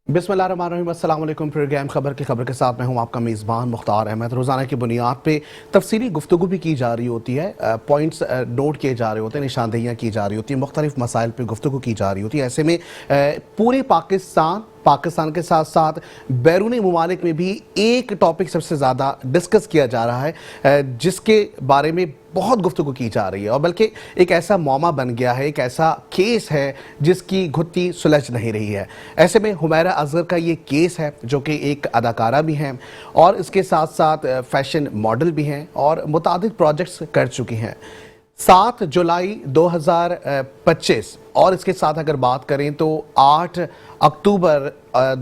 बिस्मिल्लाहिर्रहमानिर्रहीम, अस्सलाम वालेकुम। प्रोग्राम खबर के साथ मैं हूं आपका मेज़बान मुख्तार अहमद। रोज़ाना की बुनियाद पे तफसीली गुफ्तगू भी की जा रही होती है, पॉइंट्स नोट किए जा रहे होते हैं, निशानदेहियाँ की जा रही होती हैं, मुख्तलिफ मसाइल पे गुफ्तगू की जा रही होती है। ऐसे में पूरे पाकिस्तान के साथ साथ बैरूनी ममालिक में भी एक टॉपिक सबसे ज़्यादा डिस्कस किया जा रहा है, जिसके बारे में बहुत गुफ्तगू की जा रही है, और बल्कि एक ऐसा मौमा बन गया है, एक ऐसा केस है जिसकी घुत्ती सुलझ नहीं रही है। ऐसे में हुमैरा असगर का ये केस है, जो कि एक अदाकारा भी हैं और इसके साथ साथ फैशन मॉडल भी हैं और मुतादिद प्रोजेक्ट्स कर चुकी हैं। 7 जुलाई 2025 और इसके साथ अगर बात करें तो 8 अक्टूबर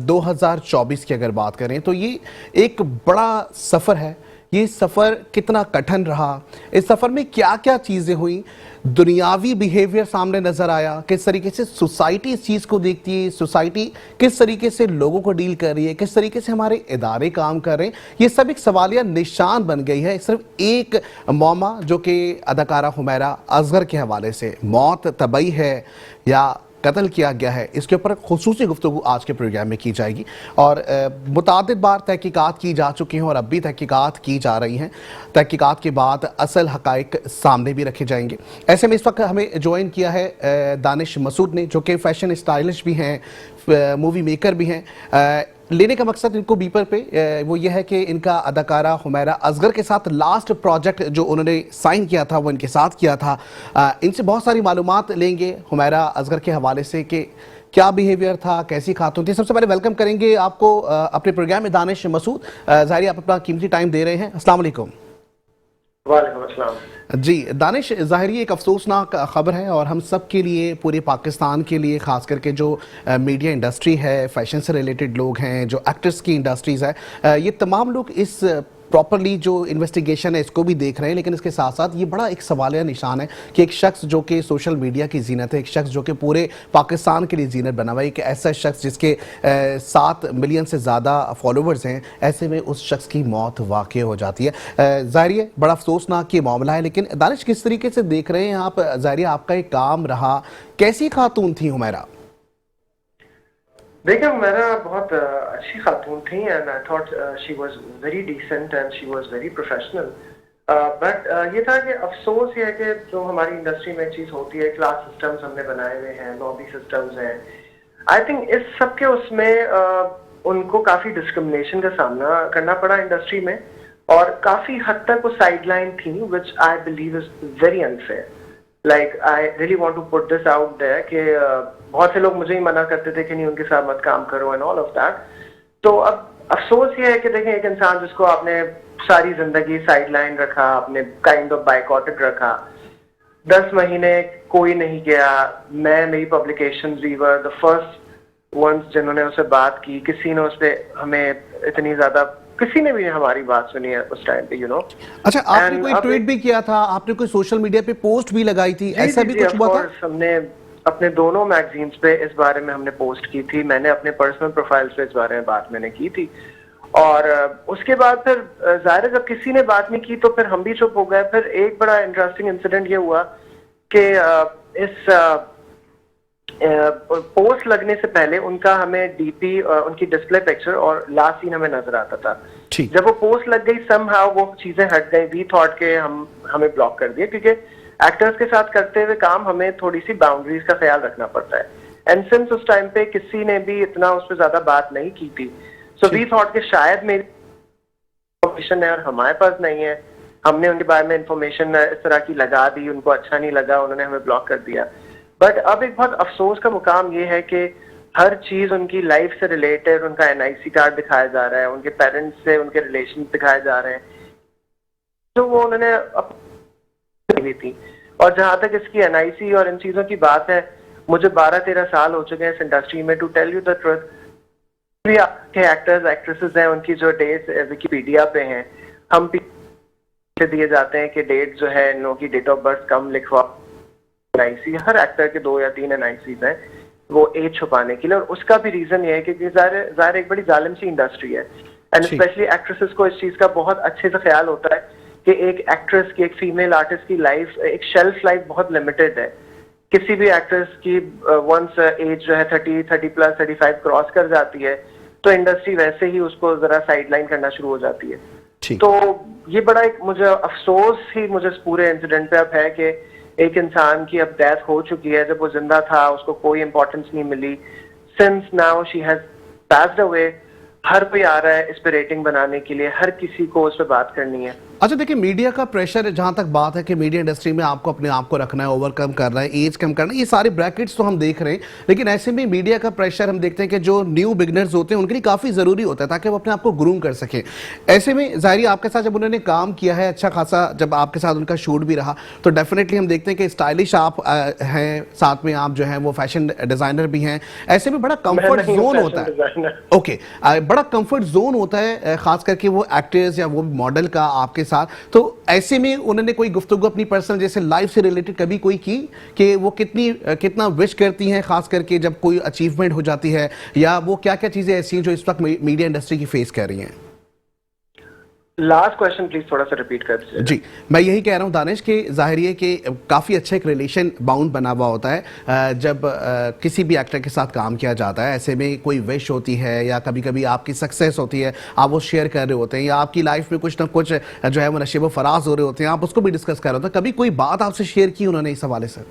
2024 की अगर बात करें तो ये एक बड़ा सफ़र है। ये सफ़र कितना कठिन रहा, इस सफ़र में क्या क्या चीज़ें हुई, दुनियावी बिहेवियर सामने नज़र आया, किस तरीके से सोसाइटी इस चीज़ को देखती है, सोसाइटी किस तरीके से लोगों को डील कर रही है, किस तरीके से हमारे इदारे काम कर रहे हैं, ये सब एक सवालिया निशान बन गई है। सिर्फ एक मौमा जो कि अदाकारा हुमैरा असगर के हवाले से मौत तबई है या कत्ल किया गया है, इसके ऊपर खुसूसी गुफ्तगू आज के प्रोग्राम में की जाएगी। और मुतादिद बार तहकीकात की जा चुकी हैं और अब भी तहकीकात की जा रही हैं। तहकीकात के बाद असल हकाइक सामने भी रखे जाएंगे। ऐसे में इस वक्त हमें ज्वाइन किया है दानिश मसूद ने, जो कि फ़ैशन स्टाइलिश भी हैं, मूवी मेकर भी हैं। लेने का मकसद इनको बीपर पे वो ये है कि इनका अदाकारा हुमैरा असगर के साथ लास्ट प्रोजेक्ट जो उन्होंने साइन किया था वो इनके साथ किया था। इनसे बहुत सारी मालूमात लेंगे हुमैरा असगर के हवाले से कि क्या बिहेवियर था, कैसी खातून थी। सबसे पहले वेलकम करेंगे आपको अपने प्रोग्राम में दानिश मसूद। ज़ाहिर आप अपना कीमती टाइम दे रहे हैं। अस्सलाम वालेकुम। वालेकुम अस्सलाम। जी दानिश, ज़ाहिर एक अफसोसनाक ख़बर है और हम सब के लिए, पूरे पाकिस्तान के लिए, ख़ास करके जो मीडिया इंडस्ट्री है, फैशन से रिलेटेड लोग हैं, जो एक्टर्स की इंडस्ट्रीज़ है, ये तमाम लोग इस प्रॉपरली जो इन्वेस्टिगेशन है इसको भी देख रहे हैं। लेकिन इसके साथ साथ ये बड़ा एक सवालिया निशान है कि एक शख्स जो कि सोशल मीडिया की जीनत है, एक शख्स जो कि पूरे पाकिस्तान के लिए जीनत बना हुआ है, एक ऐसा शख्स जिसके 7 मिलियन से ज़्यादा फॉलोवर्स हैं, ऐसे में उस शख्स की मौत वाक़ई हो जाती है। ज़ाहिर बड़ा अफसोसनाक ये मामला है। लेकिन दानिश, किस तरीके से देख रहे हैं आप? ज़ाहिर आपका एक काम रहा, कैसी खातून थी हुमैरा? देखिए हुमैरा बहुत अच्छी खातून थी and I thought she was very decent and she was very professional. But ये था कि अफसोस ये है कि जो हमारी इंडस्ट्री में चीज़ होती है, क्लास सिस्टम्स हमने बनाए हुए हैं, लॉबी सिस्टम्स हैं। आई थिंक इस सब के उसमें उनको काफ़ी डिस्क्रिमिनेशन का सामना करना पड़ा इंडस्ट्री में, और काफ़ी हद तक वो साइडलाइन थी, which I believe is very unfair. Like I really want to put this out there कि बहुत से लोग मुझे ही मना करते थे कि नहीं उनके साथ मत काम करो एंड ऑल ऑफ दैट। तो अब अफसोस ये है कि देखें, एक इंसान जिसको आपने सारी जिंदगी साइडलाइन रखा, आपने काइंड ऑफ बायकॉटेड रखा, 10 महीने कोई नहीं गया। मेरी publications we were the first ones जिन्होंने उससे बात की। किसी ने उस पर हमें इतनी ज्यादा, किसी ने भी हमारी बात सुनी है उस टाइम पे, अच्छा, आपने कोई ट्वीट भी किया था, आपने कोई सोशल मीडिया पे पोस्ट भी लगाई थी, ऐसा भी कुछ हुआ था? हमने अपने दोनों मैगजीन्स पे इस बारे में हमने पोस्ट की थी। मैंने अपने पर्सनल प्रोफाइल्स पे इस बारे में बात मैंने की थी, और उसके बाद फिर ज़ाहिर जब किसी ने बात नहीं की तो फिर हम भी चुप हो गए। फिर एक बड़ा इंटरेस्टिंग इंसिडेंट ये हुआ कि इस पोस्ट लगने से पहले उनका हमें डीपी, उनकी डिस्प्ले पिक्चर और लास्ट सीन हमें नजर आता था। जब वो पोस्ट लग गई, समहाउ वो चीजें हट गई। वी थॉट के हमें ब्लॉक कर दिया, क्योंकि एक्टर्स के साथ करते हुए काम हमें थोड़ी सी बाउंड्रीज का ख्याल रखना पड़ता है। एंड सिंस उस टाइम पे किसी ने भी इतना उस पर ज्यादा बात नहीं की थी, सो वी थॉट के शायद मेरी इंफॉर्मेशन है और हमारे पास नहीं है। हमने उनके बारे में इंफॉर्मेशन इस तरह की लगा दी, उनको अच्छा नहीं लगा, उन्होंने हमें ब्लॉक कर दिया। बट अब एक बहुत अफसोस का मुकाम ये है कि हर चीज उनकी लाइफ से रिलेटेड, उनका एनआईसी कार्ड दिखाया जा रहा है, उनके पेरेंट्स से उनके रिलेशन दिखाए जा रहे हैं जो वो उन्होंने अपनी थी। और जहां तक इसकी एनआईसी और इन चीजों की बात है, मुझे 12-13 साल हो चुके हैं इस इंडस्ट्री में। To tell you the truth, भी आपके एक्टर्स एक्ट्रेसेस हैं, उनकी जो डेट्स विकिपीडिया पे हैं, हम दिए जाते हैं कि डेट जो है इन लोगों की डेट ऑफ बर्थ कम लिखवा। एनआईसी हर एक्टर के 2 या 3 एनआईसीज हैं वो एज छुपाने के लिए, और उसका भी रीजन ये है कि ज़ाहिर एक बड़ी जालिम सी इंडस्ट्री है। एंड स्पेशली एक्ट्रेसेस को इस चीज का बहुत अच्छे से ख्याल होता है कि एक एक्ट्रेस की, एक फीमेल आर्टिस्ट की लाइफ, एक शेल्फ लाइफ बहुत लिमिटेड है, किसी भी एक्ट्रेस की वंस एज जो है 30 प्लस 35 क्रॉस कर जाती है तो इंडस्ट्री वैसे ही उसको जरा साइडलाइन करना शुरू हो जाती है। तो ये बड़ा एक मुझे अफसोस ही मुझे इस पूरे इंसिडेंट पे अब है कि एक इंसान की अब डेथ हो चुकी है, जब वो जिंदा था उसको कोई इंपॉर्टेंस नहीं मिली। Since now she has passed away, हर कोई आ रहा है इस पे रेटिंग बनाने के लिए, हर किसी को उस पे बात करनी है। अच्छा देखिए, मीडिया का प्रेशर, जहां तक बात है कि मीडिया इंडस्ट्री में आपको अपने आप को रखना है, ओवरकम करना है, एज कम करना है, ये सारे ब्रैकेट्स तो हम देख रहे हैं, लेकिन ऐसे में मीडिया का प्रेशर हम देखते हैं कि जो न्यू बिगनर्स होते हैं उनके लिए काफ़ी ज़रूरी होता है ताकि वो अपने आप को ग्रूम कर सकें। ऐसे में ज़ाहिर आपके साथ जब उन्होंने काम किया है अच्छा खासा, जब आपके साथ उनका शूट भी रहा, तो डेफिनेटली हम देखते हैं कि स्टाइलिश आप हैं, साथ में आप जो है वो फैशन डिज़ाइनर भी हैं, ऐसे में बड़ा कंफर्ट जोन होता है। ओके, बड़ा कंफर्ट जोन होता है खास करके वो एक्टर्स या वो मॉडल का आपके साथ। तो ऐसे में उन्होंने कोई गुफ्तगू अपनी पर्सनल जैसे लाइफ से रिलेटेड कभी कोई की कि वो कितना विश करती हैं, खास करके जब कोई अचीवमेंट हो जाती है, या वो क्या क्या चीजें ऐसी हैं जो इस वक्त मीडिया इंडस्ट्री की फेस कर रही हैं? लास्ट क्वेश्चन प्लीज थोड़ा सा रिपीट कर दीजिए। जी, मैं यही कह रहा हूं दानिश कि जाहिर है कि काफ़ी अच्छा एक रिलेशन बाउंड बना हुआ होता है जब किसी भी एक्टर के साथ काम किया जाता है। ऐसे में कोई विश होती है या कभी कभी आपकी सक्सेस होती है, आप वो शेयर कर रहे होते हैं, या आपकी लाइफ में कुछ ना कुछ जो है वो नशेब फराज हो रहे होते हैं, आप उसको भी डिस्कस कर रहे होते हैं। कभी कोई बात आपसे शेयर की उन्होंने इस हवाले से?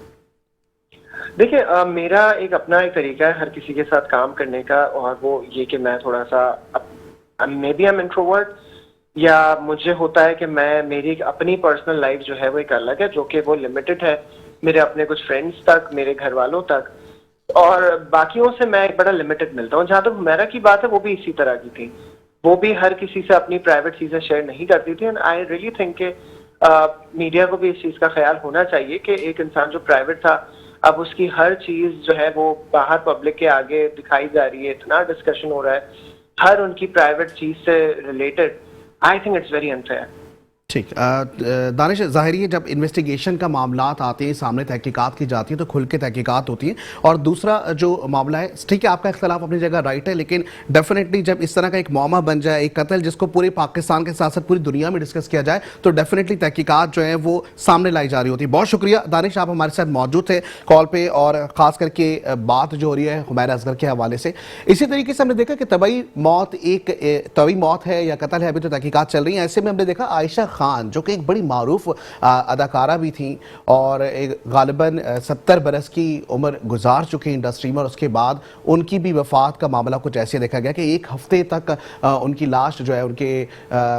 देखिए, मेरा एक अपना एक तरीका है हर किसी के साथ काम करने का, और वो ये कि मैं थोड़ा सा maybe I am introvert, या मुझे होता है कि मेरी अपनी पर्सनल लाइफ जो है वो एक अलग है, जो कि वो लिमिटेड है मेरे अपने कुछ फ्रेंड्स तक, मेरे घर वालों तक, और बाकियों से मैं एक बड़ा लिमिटेड मिलता हूँ। जहाँ तक मेरा की बात है वो भी इसी तरह की थी, वो भी हर किसी से अपनी प्राइवेट चीजें शेयर नहीं करती थी। एंड आई रियली थिंक कि मीडिया को भी इस चीज का ख्याल होना चाहिए कि एक इंसान जो प्राइवेट था, अब उसकी हर चीज जो है वो बाहर पब्लिक के आगे दिखाई जा रही है, इतना डिस्कशन हो रहा है हर उनकी प्राइवेट चीज से related. I think it's very unfair. ठीक, दानिश, ज़ाहिर है जब इन्वेस्टिगेशन का मामलात आते हैं, सामने तहकीकात की जाती है तो खुल के तहकीकात होती है। और दूसरा जो मामला है, ठीक है आपका इख्तलाफ अपनी जगह राइट है, लेकिन डेफिनेटली जब इस तरह का एक मामला बन जाए, एक कत्ल जिसको पूरे पाकिस्तान के साथ साथ पूरी दुनिया में डिस्कस किया जाए, तो डेफिनेटली तहकीकात जो है वो सामने लाई जा रही होती है। बहुत शुक्रिया दानिश, आप हमारे साथ मौजूद थे कॉल पे, और ख़ास करके बात जो हो रही है हुमैरा असगर के हवाले से। इसी तरीके से हमने देखा कि तबई मौत है या कत्ल है, अभी तो तहकीकात चल रही है। ऐसे में हमने देखा आयशा खान, जो कि एक बड़ी मारूफ अदाकारा भी थी और एक गालिबन 70 बरस की उम्र गुजार चुकी इंडस्ट्री में, और उसके बाद उनकी भी वफात का मामला कुछ ऐसे देखा गया कि एक हफ्ते तक उनकी लाश जो है उनके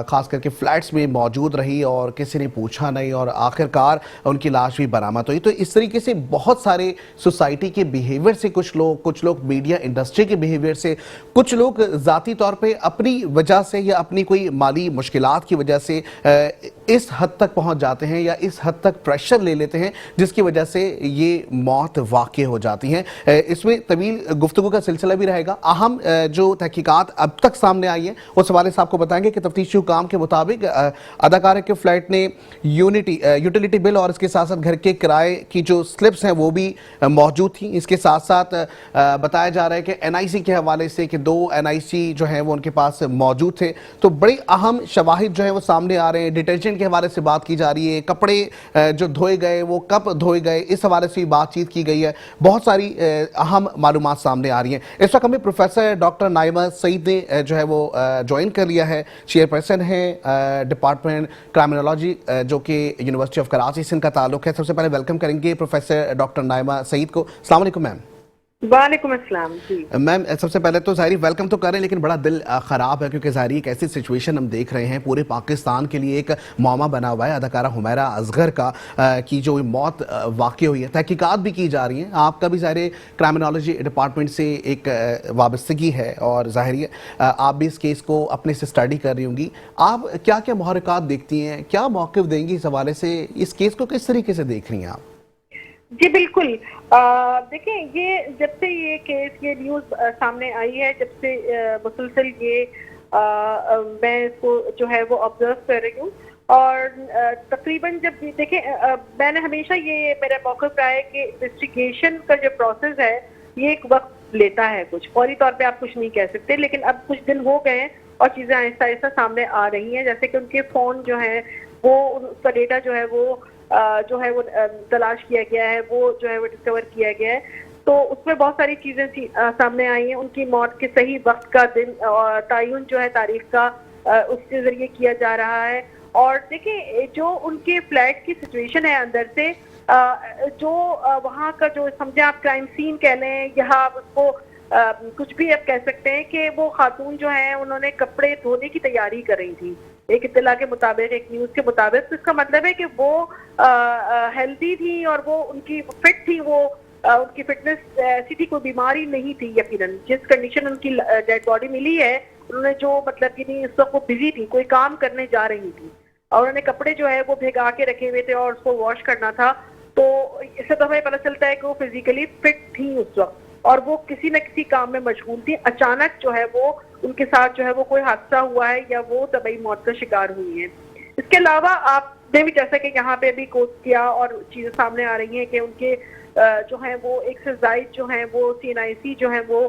खास करके फ्लैट्स में मौजूद रही और किसी ने पूछा नहीं, और आखिरकार उनकी लाश भी बरामद हुई। तो इस तरीके से बहुत सारे सोसाइटी के बिहेवियर से कुछ लोग मीडिया इंडस्ट्री के बिहेवियर से, कुछ लोग ज़ाती तौर पे अपनी वजह से या अपनी कोई माली मुश्किलात की वजह से इस हद तक पहुंच जाते हैं या इस हद तक प्रेशर ले लेते हैं जिसकी वजह से ये मौत वाक़ई हो जाती हैं। इसमें तवील गुफ्तगू का सिलसिला भी रहेगा। अहम जो तहकीकात अब तक सामने आई है उस हवाले से आपको बताएंगे कि तफ्तीशी हुकाम के मुताबिक अदाकारा के फ्लैट ने यूटिलिटी बिल और इसके साथ साथ घर के किराए की जो स्लिप्स हैं वो भी मौजूद थी। इसके साथ साथ बताया जा रहा है कि NIC के हवाले से कि 2 NIC जो हैं वो उनके पास मौजूद थे। तो बड़ी अहम शवाहिद जो है वो सामने आ रहे हैं। डिटर्जेंट के हवाले से बात की जा रही है, कपड़े जो धोए गए वो कब धोए गए, इस हवाले से बातचीत की गई है। बहुत सारी अहम मालूमात सामने आ रही हैं। इस वक्त हमें प्रोफेसर डॉक्टर नाइमा सईद ने जो है वो ज्वाइन कर लिया है। चेयरपर्सन है डिपार्टमेंट क्राइमिनोलॉजी जो कि यूनिवर्सिटी ऑफ कराची से इनका ताल्लुक है। सबसे पहले वेलकम करेंगे प्रोफेसर डॉक्टर नाइमा सईद को। अस्सलाम वालेकुम मैम। वालेकुम अस्सलाम जी। मैम, सबसे पहले तो ज़ाहिर वेलकम तो करें, लेकिन बड़ा दिल ख़राब है क्योंकि ज़ाहिर एक ऐसी सिचुएशन हम देख रहे हैं, पूरे पाकिस्तान के लिए एक मामा बना हुआ है अदाकारा हुमैरा असगर का की जो मौत वाक़ई हुई है। तहकीकात भी की जा रही हैं, आपका भी ज़ाहिर क्राइमिनोलॉजी डिपार्टमेंट से एक वाबस्तगी है और ज़ाहिर आप भी इस केस को अपने से स्टडी कर रही होंगी। आप क्या क्या मुहर्रिकात देखती हैं, क्या मौक़िफ़ देंगी इस हवाले से, इस केस को किस तरीके से देख रही हैं आप? जी बिल्कुल, देखें, ये जब से ये केस, ये न्यूज़ सामने आई है, जब से मुसलसल ये मैं इसको जो है वो ऑब्जर्व कर रही हूँ, और तकरीबन जब देखें, मैंने हमेशा ये मेरा मौक़िफ़ रहा है कि इन्वेस्टिगेशन का जो प्रोसेस है ये एक वक्त लेता है, कुछ फौरी तौर पे आप कुछ नहीं कह सकते। लेकिन अब कुछ दिन हो गए हैं और चीज़ें आहिस्ता आहिस्ता सामने आ रही हैं, जैसे कि उनके फ़ोन जो है वो, उसका डेटा जो है वो जो है वो तलाश किया गया है, वो जो है वो डिस्कवर किया गया है। तो उसमें बहुत सारी चीजें सामने आई हैं। उनकी मौत के सही वक्त का दिन और तयन जो है तारीख का उसके जरिए किया जा रहा है। और देखिए जो उनके फ्लैट की सिचुएशन है अंदर से, जो वहाँ का जो समझे आप क्राइम सीन कह लें या आप उसको कुछ भी आप कह सकते हैं कि वो खातून जो है उन्होंने कपड़े धोने की तैयारी कर रही थी एक इत्तला के मुताबिक, एक न्यूज के मुताबिक। तो इसका मतलब है कि वो हेल्दी थी और वो उनकी फिट थी, वो उनकी फिटनेस ऐसी थी, कोई बीमारी नहीं थी यकीनन। जिस कंडीशन उनकी डेड बॉडी मिली है, उन्होंने जो मतलब कि नहीं, इस वक्त वो बिजी थी, कोई काम करने जा रही थी और उन्होंने कपड़े जो है वो भिगा के रखे हुए थे और उसको वॉश करना था। तो इससे तो हमें पता चलता है कि वो फिजिकली फिट थी उस वक्त और वो किसी न किसी काम में मशगूल थी। अचानक जो है वो उनके साथ जो है वो कोई हादसा हुआ है या वो तबई मौत का शिकार हुई है। इसके अलावा आपने भी जैसा कि यहाँ पे भी कोट किया और चीजें सामने आ रही हैं कि उनके जो है वो एक से जायद जो है वो CNIC जो है वो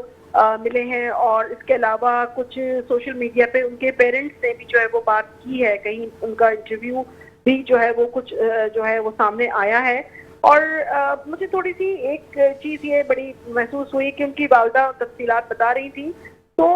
मिले हैं। और इसके अलावा कुछ सोशल मीडिया पे उनके पेरेंट्स ने भी जो है वो बात की है, कहीं उनका इंटरव्यू भी जो है वो कुछ जो है वो सामने आया है। और मुझे थोड़ी सी एक चीज ये बड़ी महसूस हुई कि उनकी वालदा तफसीलात बता रही थी। तो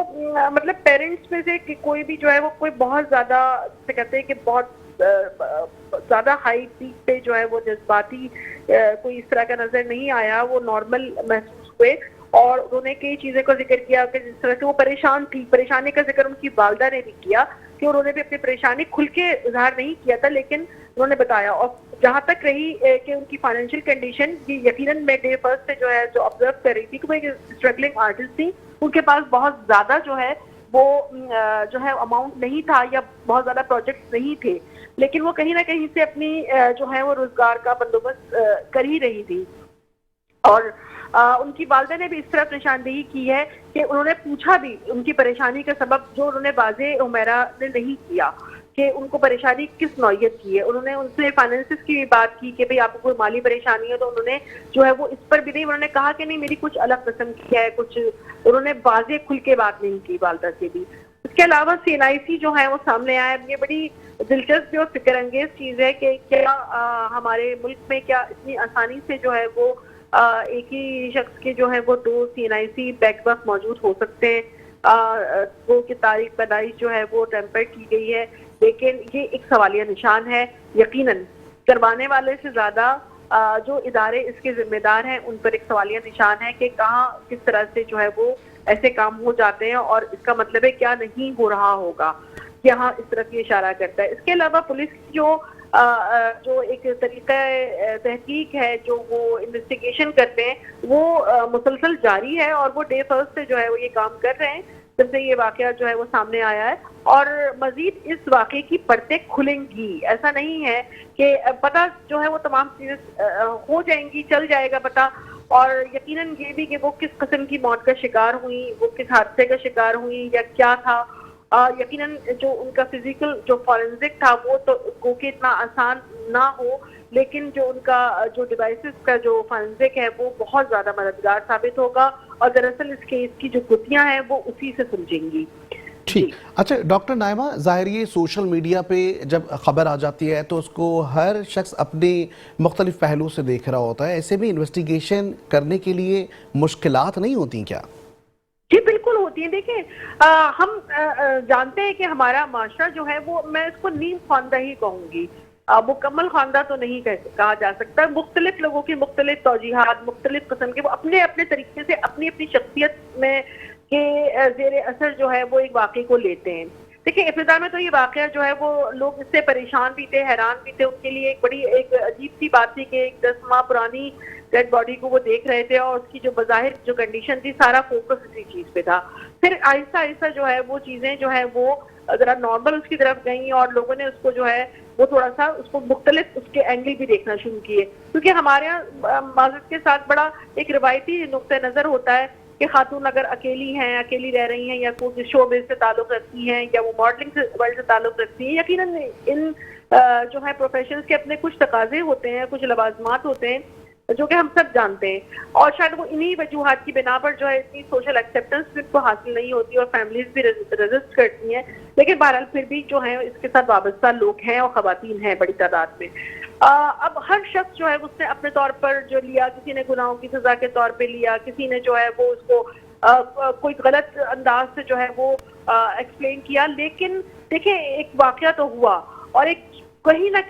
मतलब पेरेंट्स में से कोई भी जो है वो कोई बहुत ज्यादा जैसे कहते हैं कि बहुत ज्यादा हाई पीक पे जो है वो जज्बाती कोई इस तरह का नजर नहीं आया, वो नॉर्मल महसूस हुए। और उन्होंने कई चीजें का जिक्र किया कि जिस तरह से वो परेशान थी, परेशानी का जिक्र उनकी वालदा ने भी किया कि उन्होंने भी अपनी परेशानी खुल के इजहार नहीं किया था, लेकिन उन्होंने बताया। और जहां तक रही कि उनकी फाइनेंशियल कंडीशन, ये यकीनन मैं डे फर्स्ट से जो है जो ऑब्जर्व कर रही थी कि वो एक स्ट्रगलिंग आर्टिस्ट थी, उनके पास बहुत ज्यादा जो है वो जो है अमाउंट नहीं था या बहुत ज्यादा प्रोजेक्ट्स नहीं थे, लेकिन वो कहीं ना कहीं से अपनी जो है वो रोजगार का बंदोबस्त कर ही रही थी। और उनकी वालदा ने भी इस तरह निशानदेही की है कि उन्होंने पूछा भी उनकी परेशानी का सबब, जो उन्होंने वाज़े उमैरा ने नहीं किया कि उनको परेशानी किस नौयत की है। उन्होंने उनसे फाइनेंसिस की भी बात की कि भाई आपको कोई माली परेशानी है, तो उन्होंने जो है वो इस पर भी नहीं, उन्होंने कहा कि नहीं मेरी कुछ अलग किस्म की है, कुछ उन्होंने वाज़े खुल के बात नहीं की वालदा से भी। इसके अलावा CNIC जो है वो सामने आया, ये बड़ी दिलचस्प और फिक्र अंगेज चीज है कि क्या हमारे मुल्क में क्या इतनी आसानी से जो है वो एक ही शख्स के जो है वो 2 CNIC बैकबक मौजूद हो सकते हैं। वो की तारीख पैदाइश जो है वो टेम्पर की गई है, लेकिन ये एक सवालिया निशान है। यकीनन करवाने वाले से ज्यादा जो इदारे इसके जिम्मेदार हैं उन पर एक सवालिया निशान है कि कहाँ किस तरह से जो है वो ऐसे काम हो जाते हैं और इसका मतलब है क्या नहीं हो रहा होगा, यहाँ इस तरफ ये इशारा करता है। इसके अलावा पुलिस की जो एक तरीका तहकीक है, जो वो इन्वेस्टिगेशन करते हैं, वो मुसलसल जारी है और वो डे फर्स्ट से जो है वो ये काम कर रहे हैं जब से ये वाकया जो है वो सामने आया है। और मजीद इस वाकये की परतें खुलेंगी, ऐसा नहीं है कि पता जो है वो तमाम चीजें हो जाएंगी, चल जाएगा पता। और यकीनन ये भी कि वो किस किस्म की मौत का शिकार हुई, वो किस हादसे का शिकार हुई या क्या था। यकीनन जो उनका फिजिकल जो फॉरेंसिक था वो तो को कि इतना आसान ना हो, लेकिन जो उनका जो डिवाइसेस का जो फॉरेंसिक है वो बहुत ज्यादा मददगार साबित होगा और दरअसल इस केस की जो गुत्थियां हैं वो उसी से सुलझेंगी। ठीक। अच्छा डॉक्टर नाइमा, जाहिर ये सोशल मीडिया पे जब खबर आ जाती है तो उसको हर शख्स अपने मुख्तलिफ पहलू से देख रहा होता है, ऐसे में इन्वेस्टिगेशन करने के लिए मुश्किलात नहीं होती क्या? जी बिल्कुल होती है। देखिए हम जानते हैं कि हमारा माशरा जो है वो, मैं इसको नीम खानदा ही कहूंगी, मुकम्मल खानदा तो नहीं कहा जा सकता। मुख्तलिफ लोगों की मुख्तलिफ तौजीहात, मुख्तलिफ किस्म के, वो अपने अपने तरीके से अपनी अपनी शख्सियत में के जेर असर जो है वो एक वाक़े को लेते हैं। देखिए इब्तिदा में तो ये वाक़या जो है वो लोग इससे परेशान भी थे, हैरान भी थे। उनके लिए एक बड़ी एक अजीब सी बात थी कि एक 10 माह पुरानी डेड बॉडी को वो देख रहे थे और उसकी जो बज़ाहिर जो कंडीशन थी, सारा फोकस इसी चीज पे था। फिर आहिस्ता आहिस्ता जो है वो चीजें जो है वो जरा नॉर्मल उसकी तरफ गई और लोगों ने उसको जो है वो थोड़ा सा उसको मुख्तलिफ उसके एंगल भी देखना शुरू किए, क्योंकि हमारे यहाँ माज़रत के साथ बड़ा एक रिवायती नुक्ता नजर होता है कि खातून अगर अकेली हैं, अकेली रह रही हैं या कोई शोबिज़ से ताल्लुक रखती हैं या वो मॉडलिंग से वर्ल्ड से ताल्लुक रखती हैं, यकीनन इन जो है प्रोफेशंस के अपने कुछ तकाजे होते हैं, कुछ लवाजमात होते हैं जो कि हम सब जानते हैं। और शायद वो इन्हीं वजूहात की बिना पर जो है इतनी सोशल एक्सेप्टेंस भी उनको हासिल नहीं होती और फैमिलीज भी रेजिस्ट करती हैं। लेकिन बहरहाल फिर भी जो है इसके साथ वाबस्ता लोग हैं और खवातीन हैं बड़ी तादाद में। अब हर शख्स जो है उसने अपने तौर पर जो लिया, किसी ने गुनाहों की सजा के तौर पे लिया, किसी ने जो है वो उसको कोई गलत अंदाज से जो है वो एक्सप्लेन किया। लेकिन देखिए एक वाकया तो हुआ और एक कहीं ना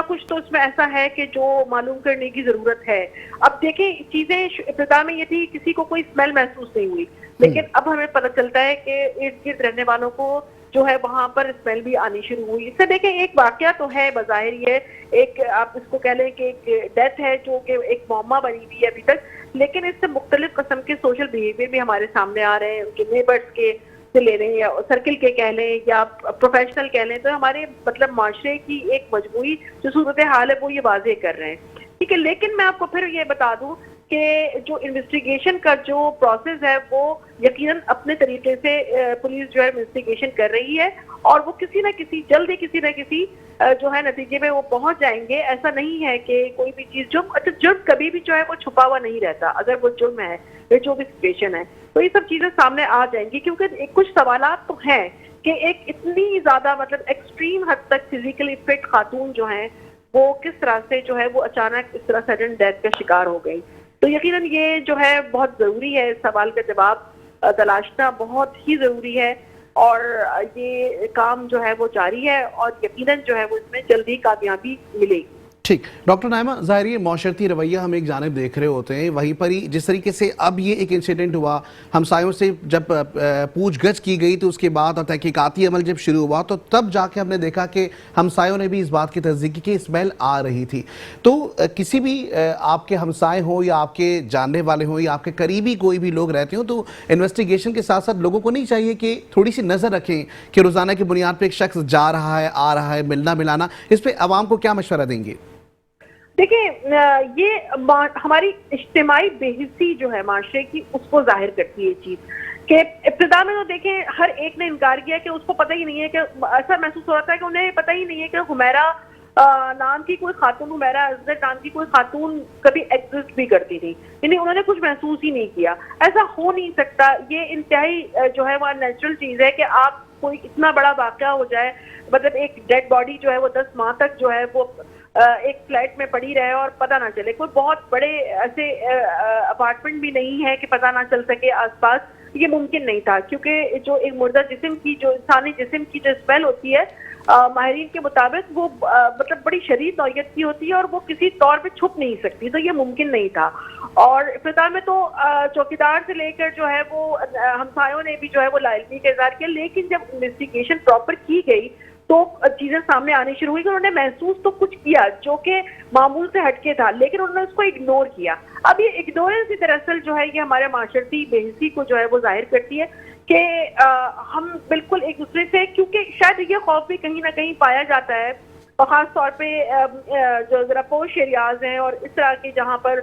कुछ तो इसमें ऐसा है कि जो मालूम करने की जरूरत है। अब देखें चीजें इब्तिदा में ये थी, किसी को कोई स्मेल महसूस नहीं हुई, लेकिन अब हमें पता चलता है कि इर्द गिर्द रहने वालों को जो है वहां पर स्मेल भी आनी शुरू हुई। इससे देखें एक वाकया तो है, बज़ाहिर ये एक आप इसको कह लें कि एक डेथ है जो कि एक मौमा बनी हुई है अभी तक, लेकिन इससे मुख्तलिफ किस्म के सोशल बिहेवियर भी हमारे सामने आ रहे हैं, उनके नेबर्स के से ले लें या सर्किल के कह लें या प्रोफेशनल कह लें, तो हमारे मतलब माशरे की एक मजबूरी जो सूरत हाल है वो ये वाजे कर रहे हैं। ठीक है, लेकिन मैं आपको फिर ये बता दूं कि जो इन्वेस्टिगेशन का जो प्रोसेस है वो यकीनन अपने तरीके से पुलिस जो है इन्वेस्टिगेशन कर रही है और वो किसी न किसी जल्दी किसी न किसी जो है नतीजे में वो पहुंच जाएंगे। ऐसा नहीं है कि कोई भी चीज जुर्म कभी भी जो है वो छुपा हुआ नहीं रहता। अगर वो जुर्म है या जो भी सिचुएशन है तो ये सब चीजें सामने आ जाएंगी, क्योंकि कुछ सवालात तो हैं कि एक इतनी ज्यादा मतलब एक्सट्रीम हद तक फिजिकली फिट खातून जो है वो किस तरह से जो है वो अचानक इस तरह सडन डेथ का शिकार हो गई। तो यकीनन ये जो है बहुत जरूरी है, इस सवाल का जवाब तलाशना बहुत ही जरूरी है और ये काम जो है वो जारी है और यकीनन जो है वो इसमें जल्दी कामयाबी मिलेगी। ठीक, डॉक्टर नाइमा, ज़ाहिर है माशरती रवैया हम एक जानिब देख रहे होते हैं, वहीं पर ही जिस तरीके से अब ये एक इंसिडेंट हुआ, हमसायों से जब पूछगछ की गई तो उसके बाद और तहकीकाती अमल जब शुरू हुआ तो तब जाके हमने देखा कि हमसायों ने भी इस बात की तस्दीक की कि स्मेल आ रही थी। तो किसी भी आपके हमसाए हों या आपके जानने वाले हों या आपके करीबी कोई भी लोग रहते हो तो इन्वेस्टिगेशन के साथ साथ लोगों को नहीं चाहिए कि थोड़ी सी नज़र रखें कि रोज़ाना की बुनियाद पर एक शख्स जा रहा है, आ रहा है, मिलना मिलाना, इस पर आवाम को क्या मशवरा देंगे? देखिए ये हमारी इज्तिमाई बेहिस्सी जो है माशरे की उसको जाहिर करती है ये चीज कि इब्तिदा में तो देखें हर एक ने इनकार किया कि उसको पता ही नहीं है, कि ऐसा महसूस हो रहा था कि उन्हें पता ही नहीं है कि हुमैरा नाम की कोई खातून, हुमैरा अजहर नाम की कोई खातून कभी एग्जिस्ट भी करती थी, यानी उन्होंने कुछ महसूस ही नहीं किया। ऐसा हो नहीं सकता, ये इंतहाई जो है वह नेचुरल चीज है कि आप कोई इतना बड़ा वाकया हो जाए, मतलब एक डेड बॉडी जो है वो 10 माह तक जो है वो एक फ्लैट में पड़ी रहे और पता ना चले। कोई बहुत बड़े ऐसे अपार्टमेंट भी नहीं है कि पता ना चल सके आसपास, ये मुमकिन नहीं था, क्योंकि जो एक मुर्दा जिस्म की, जो इंसानी जिस्म की जो स्मेल होती है माहिरीन के मुताबिक वो मतलब बड़ी शदीद नौयत की होती है और वो किसी तौर पे छुप नहीं सकती, तो ये मुमकिन नहीं था। और इब्तिदा में तो चौकीदार से लेकर जो है वो हमसायों ने भी जो है वो लाइल्मी का इज़हार किया, लेकिन जब इन्वेस्टिगेशन प्रॉपर की गई तो चीजें सामने आनी शुरू हुई कि उन्होंने महसूस तो कुछ किया जो कि मामूल से हटके था, लेकिन उन्होंने उसको इग्नोर किया। अब ये इग्नोरेंस ही दरअसल जो है ये हमारे माशरती बेहिस्सी को जो है वो जाहिर करती है कि हम बिल्कुल एक दूसरे से, क्योंकि शायद ये खौफ भी कहीं ना कहीं पाया जाता है और खास तौर पे जो जरा पोश एरियाज हैं और इस तरह के जहाँ पर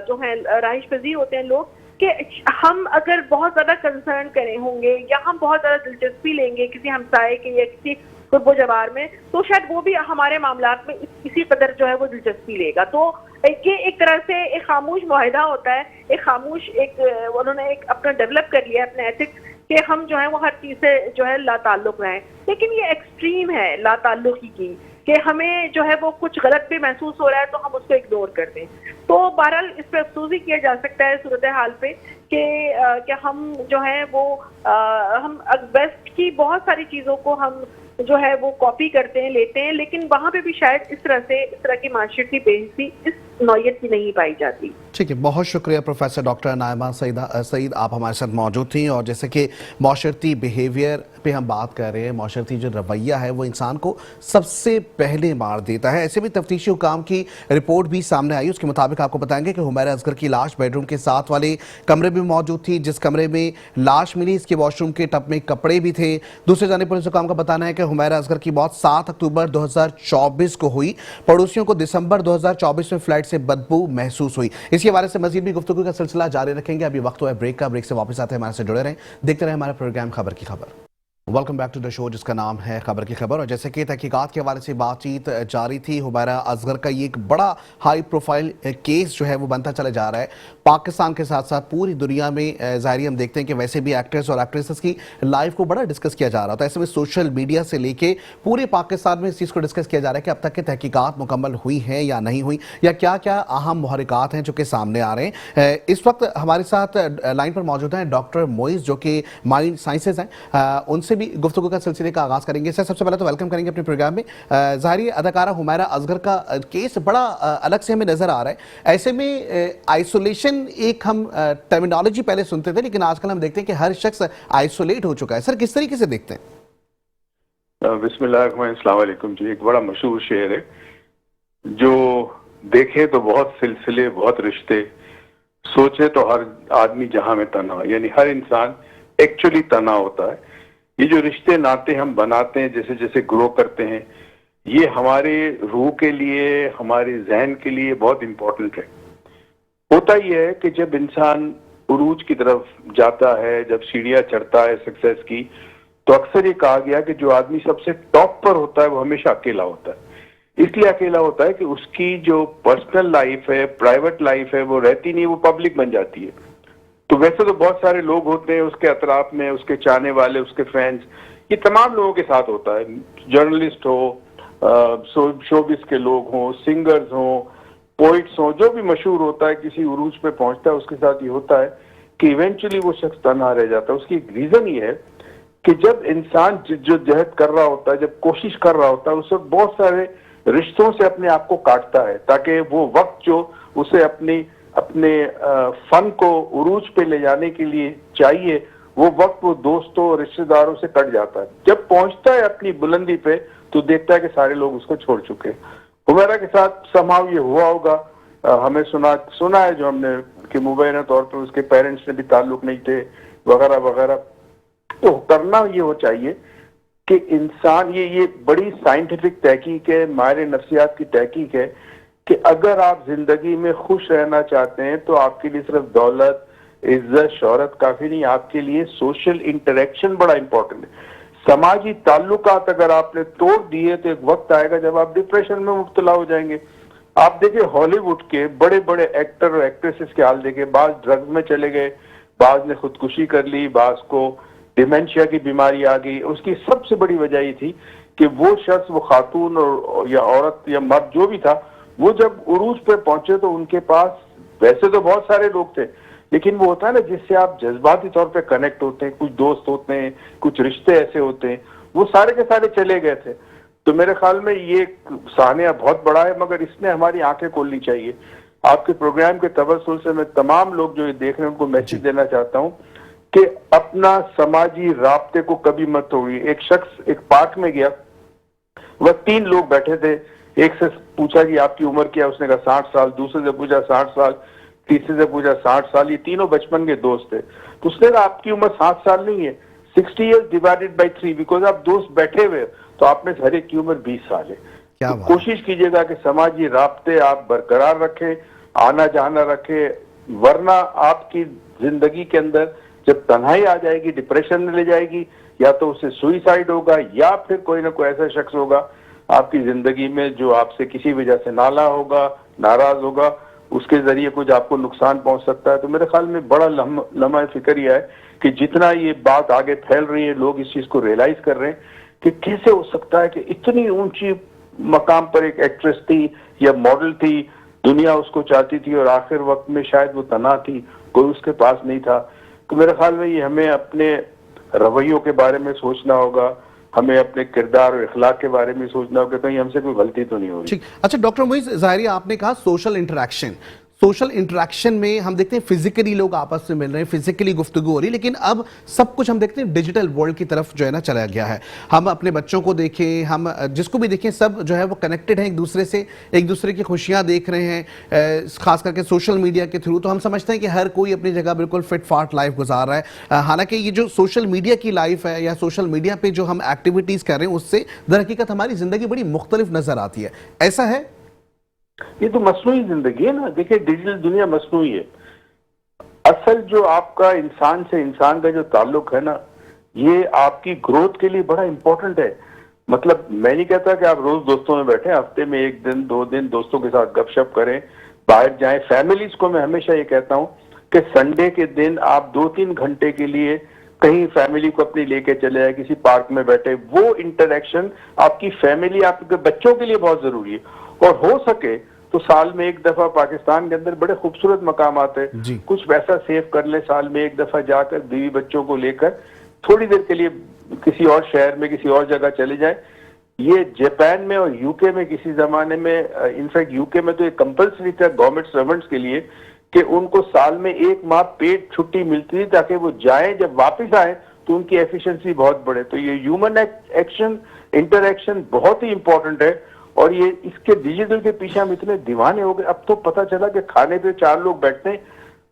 जो है रहाइश पजीर होते हैं लोग, कि हम अगर बहुत ज्यादा कंसर्न करे होंगे या हम बहुत ज्यादा दिलचस्पी लेंगे किसी हमसाए के या किसी कुर्बो जवार में, तो शायद वो भी हमारे मामलात में इसी कदर जो है वो दिलचस्पी लेगा। तो ये एक तरह से एक खामोश मुआहिदा होता है, एक खामोश उन्होंने एक अपना डेवलप कर लिया अपने एथिक्स कि हम जो है वो हर चीज से जो है लाताल्लुक रहें। लेकिन ये एक्सट्रीम है लाताल्लुकी की कि हमें जो है वो कुछ गलत भी महसूस हो रहा है तो हम उसको इग्नोर कर दें। तो बहरहाल इस पर अफसोस ही किया जा सकता है सूरत हाल पे कि हम जो है वो हम वेस्ट की बहुत सारी चीज़ों को हम जो है वो कॉपी करते हैं, लेते हैं, लेकिन वहाँ पे भी शायद इस तरह की माशरती बेहिस्सी इस नौयत की नहीं पाई जाती। ठीक है, बहुत शुक्रिया प्रोफेसर डॉक्टर नाइमा सईद, आप हमारे साथ मौजूद थी। और जैसे कि माशरती बिहेवियर पे हम बात कर रहे हैं, माशरती जो रवैया है वो इंसान को सबसे पहले मार देता है। ऐसे भी तफ्तीशी हुकाम की रिपोर्ट भी सामने आई, उसके मुताबिक आपको बताएंगे कि हुमैरा असगर की लाश बेडरूम के साथ वाले कमरे में मौजूद थी। जिस कमरे में लाश मिली इसके वॉशरूम के टब में कपड़े भी थे। दूसरे जानिब पुलिस हुकाम का बताना है कि हुमैरा असगर की मौत 7 अक्टूबर 2024 को हुई। पड़ोसियों को दिसंबर 2024 में फ्लैट से बदबू महसूस हुई। इसके बारे से मजीद भी गुफ्तगू का सिलसिला जारी रखेंगे। अभी वक्त हुआ है ब्रेक का, ब्रेक से वापस आते हैं, हमारे से जुड़े रहें, देखते रहें हमारा प्रोग्राम खबर की खबर। Welcome back to the show जिसका नाम है खबर की खबर। और जैसे कि तहकीकात के हवाले से बातचीत जारी थी, हुमैरा असगर का ये एक बड़ा हाई प्रोफाइल केस जो है वो बनता चला जा रहा है पाकिस्तान के साथ साथ पूरी दुनिया में। ज़ाहिर हम देखते हैं कि वैसे भी एक्टर्स और एक्ट्रेसेस की लाइफ को बड़ा डिस्कस किया जा रहा था। ऐसे में सोशल मीडिया से लेके पूरे पाकिस्तान में इस चीज़ को डिस्कस किया जा रहा है कि अब तक की तहकीकात मुकम्मल हुई हैं या नहीं हुई, या क्या क्या अहम मुहर्रिकात हैं जो कि सामने आ रहे हैं। इस वक्त हमारे साथ लाइन पर मौजूद हैं डॉक्टर मोइज़ जो कि माइंड साइंसेज हैं, उनसे भी गुफ्तगू का सिलसिले का आगाज करेंगे। सर, सबसे पहले तो वेलकम करेंगे अपने प्रोग्राम में। ज़ाहिर अदाकारा हुमैरा असगर का केस बड़ा अलग से हमें नजर आ रहा है। ऐसे में आइसोलेशन एक हम टर्मिनोलॉजी पहले सुनते थे, लेकिन आजकल हम देखते हैं कि हर शख्स आइसोलेट हो चुका है। सर, किस तरीके से देखते हैं? बिस्मिल्लाहिर्रहमानिर्रहीम जी, एक बड़ा मशहूर शेर है जो देखे तो बहुत सिलसिले बहुत रिश्ते, सोचे तो हर आदमी जहां में तना, यानी हर इंसान एक्चुअली तना होता है। ये जो रिश्ते नाते हम बनाते हैं जैसे जैसे ग्रो करते हैं, ये हमारे रूह के लिए, हमारे जहन के लिए बहुत इंपॉर्टेंट है। होता यह है कि जब इंसान उरूज की तरफ जाता है, जब सीढ़ियां चढ़ता है सक्सेस की, तो अक्सर ये कहा गया कि जो आदमी सबसे टॉप पर होता है वो हमेशा अकेला होता है। इसलिए अकेला होता है कि उसकी जो पर्सनल लाइफ है, प्राइवेट लाइफ है, वो रहती नहीं, वो पब्लिक बन जाती है। तो वैसे तो बहुत सारे लोग होते हैं उसके अतराफ में, उसके चाहने वाले, उसके फैंस, ये तमाम लोगों के साथ होता है। जर्नलिस्ट हो, शोबिस के लोग हों, सिंगर्स हों, पोइट्स हों, जो भी मशहूर होता है किसी उरूज पे पहुंचता है, उसके साथ ये होता है कि इवेंचुअली वो शख्स तन्हा रह जाता है। उसकी एक रीजन ये है कि जब इंसान जो जहद कर रहा होता है, जब कोशिश कर रहा होता है, उस वक्त बहुत सारे रिश्तों से अपने आप को काटता है, ताकि वो वक्त जो उसे अपने फन को उरूज पे ले जाने के लिए चाहिए, वो वक्त वो दोस्तों और रिश्तेदारों से कट जाता है। जब पहुंचता है अपनी बुलंदी पे तो देखता है कि सारे लोग उसको छोड़ चुके हैं। हुमैरा के साथ समाव ये हुआ होगा, हमें सुना है जो हमने कि मुबैना तौर पर उसके पेरेंट्स से भी ताल्लुक नहीं थे वगैरह वगैरह। तो करना ये हो चाहिए कि इंसान, ये बड़ी साइंटिफिक तहकीक है, माहिर नफ्सियात की तहकीक है कि अगर आप जिंदगी में खुश रहना चाहते हैं तो आपके लिए सिर्फ दौलत, इज्जत, शोहरत काफी नहीं, आपके लिए सोशल इंटरेक्शन बड़ा इंपॉर्टेंट है। समाजी ताल्लुकात अगर आपने तोड़ दिए तो एक वक्त आएगा जब आप डिप्रेशन में मुब्तला हो जाएंगे। आप देखिए हॉलीवुड के बड़े बड़े एक्टर और एक्ट्रेसेस के हाल देखे, बाज ड्रग्स में चले गए, बाज ने खुदकुशी कर ली, बाज को डिमेंशिया की बीमारी आ गई। उसकी सबसे बड़ी वजह ये थी कि वो शख्स, वो खातून और या औरत या मर्द जो भी था, वो जब उरूज पे पहुंचे तो उनके पास वैसे तो बहुत सारे लोग थे, लेकिन वो होता है ना जिससे आप जज्बाती तौर पे कनेक्ट होते हैं, कुछ दोस्त होते हैं, कुछ रिश्ते ऐसे होते हैं, वो सारे के सारे चले गए थे। तो मेरे ख्याल में ये सानिया बहुत बड़ा है, मगर इसमें हमारी आंखें खोलनी चाहिए। आपके प्रोग्राम के तवस्सुल से मैं तमाम लोग जो ये देख रहे हैं उनको मैसेज देना चाहता हूँ कि अपना समाजी राब्ते को कभी मत तोड़िए। एक शख्स एक पार्क में गया, वह 3 लोग बैठे थे, एक से पूछा कि आपकी उम्र क्या, उसने कहा 60 साल, दूसरे से पूछा 60 साल, तीसरे से पूछा 60 साल। ये तीनों बचपन के दोस्त थे। तो उसने कहा आपकी उम्र 60 साल नहीं है, 60 years divided by 3, बिकॉज आप दोस्त बैठे हुए तो आप में से हर एक की उम्र 20 साल है। तो कोशिश कीजिएगा कि समाजी राब्ते आप बरकरार रखें, आना जाना रखें, वरना आपकी जिंदगी के अंदर जब तन्हाई आ जाएगी, डिप्रेशन में ले जाएगी, या तो उससे सुइसाइड होगा या फिर कोई ना कोई ऐसा शख्स होगा आपकी जिंदगी में जो आपसे किसी वजह से नाला होगा, नाराज होगा, उसके जरिए कुछ आपको नुकसान पहुंच सकता है। तो मेरे ख्याल में बड़ा लम्हा फिक्र यह है कि जितना ये बात आगे फैल रही है, लोग इस चीज को रियलाइज कर रहे हैं कि कैसे हो सकता है कि इतनी ऊंची मकाम पर एक एक्ट्रेस थी या मॉडल थी, दुनिया उसको चाहती थी और आखिर वक्त में शायद वो तना थी, कोई उसके पास नहीं था। तो मेरे ख्याल में ये हमें अपने रवैयों के बारे में सोचना होगा, हमें अपने किरदार और इखलाक के बारे में सोचना होगा, कहीं हमसे कोई गलती तो नहीं हो रही। ठीक। अच्छा डॉक्टर मोइज़, ज़ाहिर आपने कहा सोशल इंटरेक्शन में हम देखते हैं फिजिकली लोग आपस में मिल रहे हैं, फिजिकली गुफ्तगू हो रही है, लेकिन अब सब कुछ हम देखते हैं डिजिटल वर्ल्ड की तरफ जो है ना चला गया है। हम अपने बच्चों को देखें, हम जिसको भी देखें, सब जो है वो कनेक्टेड है एक दूसरे से, एक दूसरे की खुशियां देख रहे हैं, खास करके सोशल मीडिया के थ्रू। तो हम समझते हैं कि हर कोई अपनी जगह बिल्कुल फिट फाट लाइफ गुजार रहा है। हालांकि ये जो सोशल मीडिया की लाइफ है या सोशल मीडिया पे जो हम एक्टिविटीज कर रहे हैं, उससे दर हकीकत हमारी जिंदगी बड़ी मुख्तलिफ नजर आती है। ऐसा है? ये तो मसनूई जिंदगी है ना। देखिए डिजिटल दुनिया मसनूई है। असल जो आपका इंसान से इंसान का जो ताल्लुक है ना, ये आपकी ग्रोथ के लिए बड़ा इंपॉर्टेंट है। मतलब मैं नहीं कहता कि आप रोज दोस्तों में बैठे, हफ्ते में 1 दिन 2 दिन दोस्तों के साथ गपशप करें, बाहर जाएं। फैमिलीज को मैं हमेशा ये कहता हूं कि संडे के दिन आप 2-3 घंटे के लिए कहीं फैमिली को अपनी लेके चले जाए, किसी पार्क में बैठे। वो इंटरेक्शन आपकी फैमिली, आपके बच्चों के लिए बहुत जरूरी है। और हो सके तो साल में 1 दफा पाकिस्तान के अंदर बड़े खूबसूरत मकाम आते हैं, कुछ वैसा सेव कर ले, साल में 1 दफा जाकर बीवी बच्चों को लेकर थोड़ी देर के लिए किसी और शहर में किसी और जगह चले जाए। ये जापान में और यूके में किसी जमाने में, इनफैक्ट यूके में तो ये कंपल्सरी था गवर्नमेंट सर्वेंट्स के लिए कि उनको साल में 1 माह पेड छुट्टी मिलती थी ताकि वो जाएं, जब वापस आए तो उनकी एफिशिएंसी बहुत बढ़े। तो ये ह्यूमन एक्शन इंटरेक्शन बहुत ही इंपॉर्टेंट है। और ये इसके डिजिटल के पीछे हम इतने दीवाने हो गए, अब तो पता चला कि खाने पे 4 लोग बैठते हैं,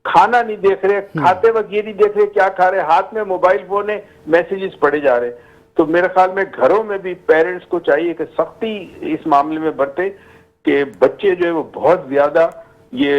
खाना नहीं देख रहे, खाते वक्त ये नहीं देख रहे क्या खा रहे, हाथ में मोबाइल फोन है, मैसेजेस पढ़े जा रहे। तो मेरे ख्याल में घरों में भी पेरेंट्स को चाहिए कि सख्ती इस मामले में बरते कि बच्चे जो है वो बहुत ज्यादा ये